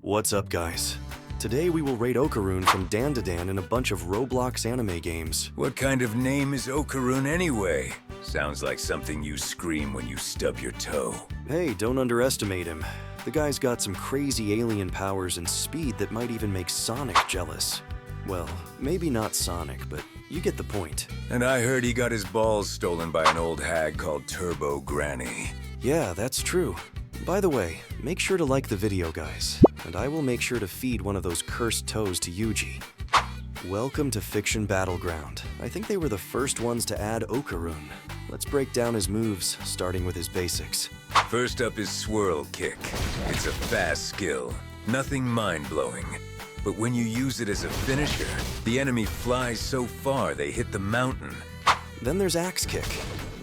What's up, guys? Today we will rate Okarun from Dandadan in a bunch of Roblox anime games. What kind of name is Okarun anyway? Sounds like something you scream when you stub your toe. Hey, don't underestimate him. The guy's got some crazy alien powers and speed that might even make Sonic jealous. Well, maybe not Sonic, but you get the point. And I heard he got his balls stolen by an old hag called Turbo Granny. Yeah, that's true. By the way, make sure to like the video, guys, and I will make sure to feed one of those cursed toes to Yuji. Welcome to Fiction Battleground. I think they were the first ones to add Okarun. Let's break down his moves, starting with his basics. First up is Swirl Kick. It's a fast skill, nothing mind-blowing. But when you use it as a finisher, the enemy flies so far they hit the mountain. Then there's Axe Kick.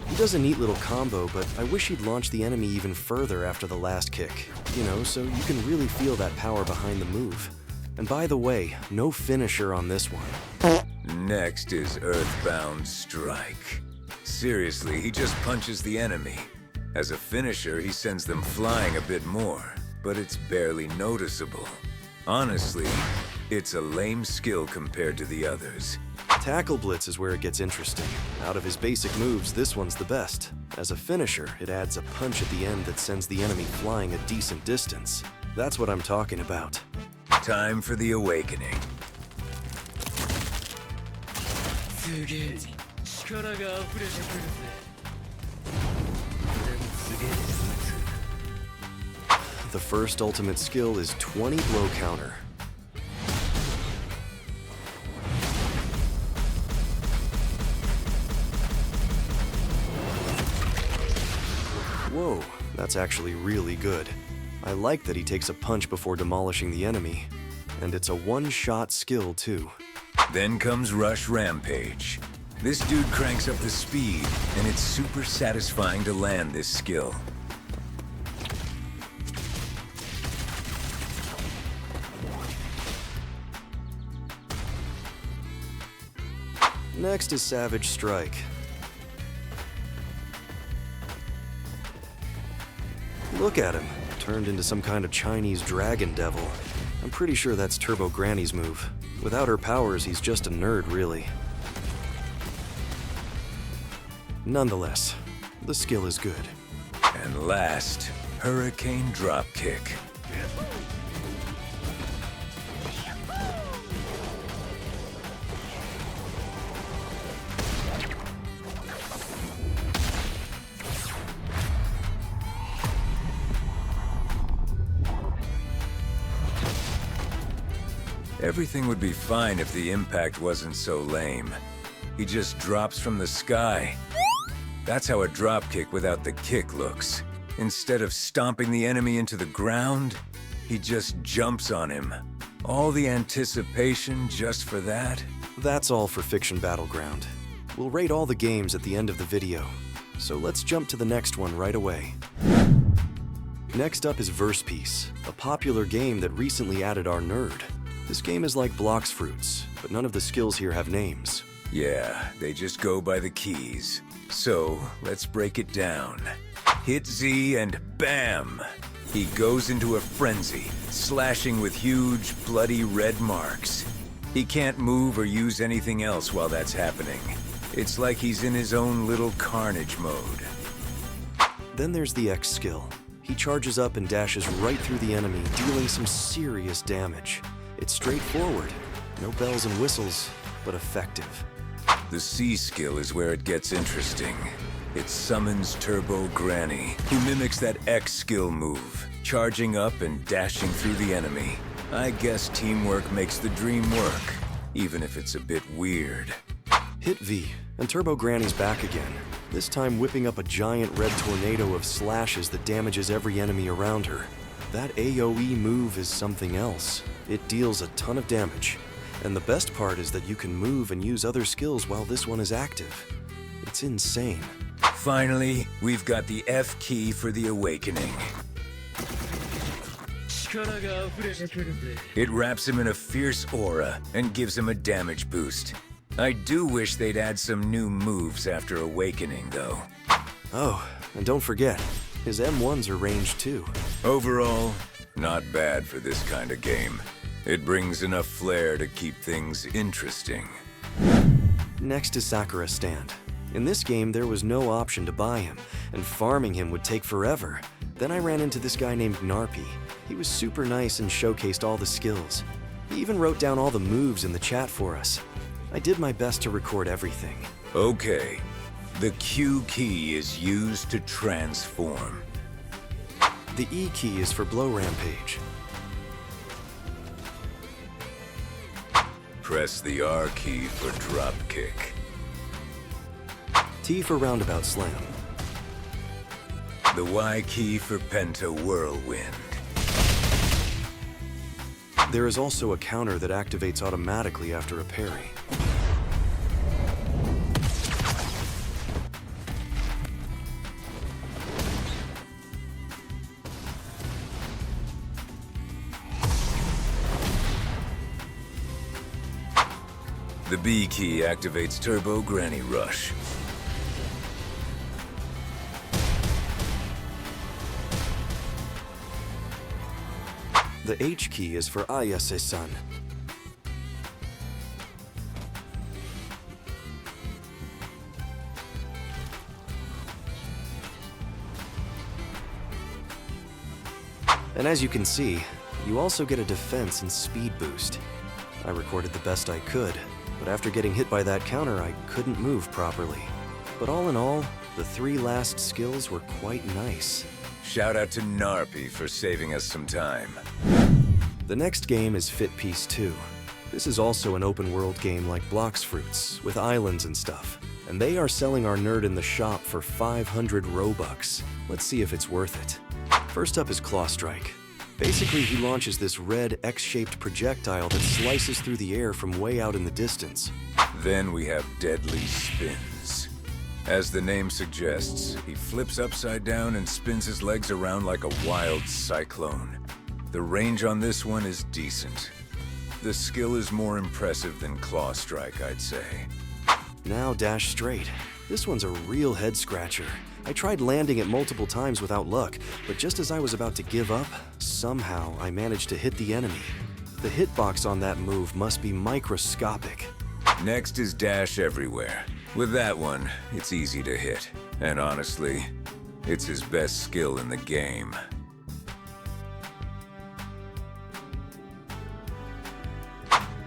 He does a neat little combo, but I wish he'd launch the enemy even further after the last kick. You know, so you can really feel that power behind the move. And by the way, no finisher on this one. Next is Earthbound Strike. Seriously, he just punches the enemy. As a finisher, he sends them flying a bit more, but it's barely noticeable. Honestly, it's a lame skill compared to the others. Tackle Blitz is where it gets interesting. Out of his basic moves, this one's the best. As a finisher, it adds a punch at the end that sends the enemy flying a decent distance. That's what I'm talking about. Time for the awakening. The first ultimate skill is 20 blow counter. Whoa, that's actually really good. I like that he takes a punch before demolishing the enemy. And it's a one-shot skill, too. Then comes Rush Rampage. This dude cranks up the speed, and it's super satisfying to land this skill. Next is Savage Strike. Look at him, turned into some kind of Chinese dragon devil. I'm pretty sure that's Turbo Granny's move. Without her powers, he's just a nerd, really. Nonetheless, the skill is good. And last, Hurricane Dropkick. Everything would be fine if the impact wasn't so lame. He just drops from the sky. That's how a dropkick without the kick looks. Instead of stomping the enemy into the ground, he just jumps on him. All the anticipation just for that? That's all for Fiction Battleground. We'll rate all the games at the end of the video. So let's jump to the next one right away. Next up is Verse Piece, a popular game that recently added our nerd. This game is like Blox Fruits, but none of the skills here have names. Yeah, they just go by the keys. So, let's break it down. Hit Z and bam! He goes into a frenzy, slashing with huge, bloody red marks. He can't move or use anything else while that's happening. It's like he's in his own little carnage mode. Then there's the X skill. He charges up and dashes right through the enemy, dealing some serious damage. It's straightforward, no bells and whistles, but effective. The C skill is where it gets interesting. It summons Turbo Granny, who mimics that X skill move, charging up and dashing through the enemy. I guess teamwork makes the dream work, even if it's a bit weird. Hit V, and Turbo Granny's back again, this time whipping up a giant red tornado of slashes that damages every enemy around her. That AoE move is something else. It deals a ton of damage. And the best part is that you can move and use other skills while this one is active. It's insane. Finally, we've got the F key for the awakening. It wraps him in a fierce aura and gives him a damage boost. I do wish they'd add some new moves after awakening, though. Oh, and don't forget, his M1s are ranged too. Overall, Not bad for this kind of game. It brings enough flair to keep things interesting. Next is Sakura Stand. In this game, there was no option to buy him, and farming him would take forever. Then I ran into this guy named Narpi. He was super nice and showcased all the skills. He even wrote down all the moves in the chat for us. I did my best to record everything. Okay. The Q key is used to transform. The E key is for blow rampage. Press the R key for drop kick. T for roundabout slam. The Y key for penta whirlwind. There is also a counter that activates automatically after a parry. The B key activates Turbo Granny Rush. The H key is for Ayase-san. And as you can see, you also get a defense and speed boost. I recorded the best I could, but after getting hit by that counter, I couldn't move properly. But all in all, the 3 last skills were quite nice. Shout out to Narpi for saving us some time. The next game is Fit Piece 2. This is also an open world game like Blox Fruits, with islands and stuff. And they are selling our nerd in the shop for 500 Robux. Let's see if it's worth it. First up is Claw Strike. Basically, he launches this red X-shaped projectile that slices through the air from way out in the distance. Then we have Deadly Spins. As the name suggests, he flips upside down and spins his legs around like a wild cyclone. The range on this one is decent. The skill is more impressive than Claw Strike, I'd say. Now Dash Straight. This one's a real head-scratcher. I tried landing it multiple times without luck, but just as I was about to give up, somehow I managed to hit the enemy. The hitbox on that move must be microscopic. Next is Dash Everywhere. With that one, it's easy to hit. And honestly, it's his best skill in the game.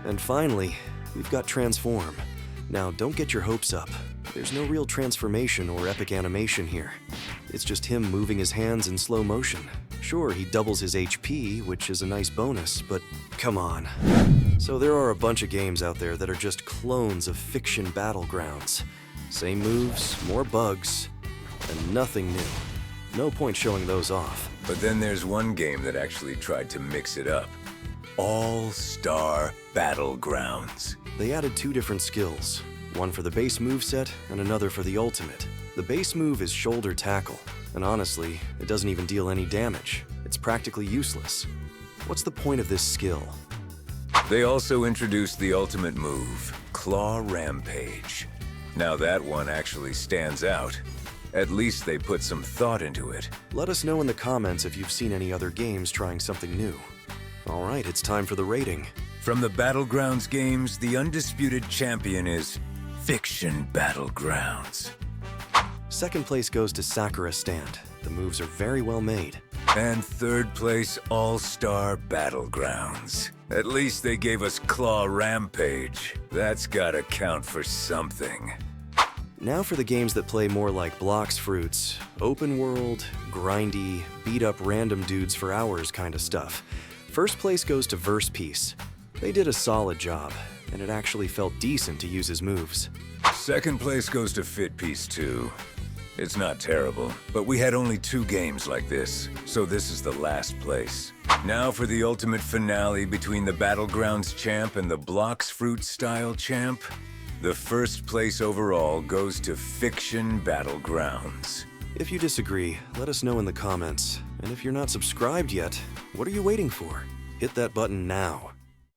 And finally, we've got Transform. Now, don't get your hopes up. There's no real transformation or epic animation here. It's just him moving his hands in slow motion. Sure, he doubles his HP, which is a nice bonus, but come on. So there are a bunch of games out there that are just clones of fiction battlegrounds. Same moves, more bugs, and nothing new. No point showing those off. But then there's one game that actually tried to mix it up. Star Battlegrounds. They added 2 different skills, one for the base moveset and another for the ultimate. The base move is shoulder tackle, and honestly, it doesn't even deal any damage. It's practically useless. What's the point of this skill? They also introduced the ultimate move, Claw Rampage. Now that one actually stands out. At least they put some thought into it. Let us know in the comments if you've seen any other games trying something new. Alright, it's time for the rating. From the Battlegrounds games, the undisputed champion is Fiction Battlegrounds. Second place goes to Sakura Stand. The moves are very well made. And third place, All-Star Battlegrounds. At least they gave us Claw Rampage. That's gotta count for something. Now for the games that play more like Blox Fruits, open world, grindy, beat up random dudes for hours kind of stuff. First place goes to Verse Piece. They did a solid job, and it actually felt decent to use his moves. Second place goes to Fit Piece 2. It's not terrible, but we had only 2 games like this, so this is the last place. Now for the ultimate finale between the Battlegrounds champ and the Blox Fruit style champ. The first place overall goes to Fiction Battlegrounds. If you disagree, let us know in the comments. And if you're not subscribed yet, what are you waiting for? Hit that button now.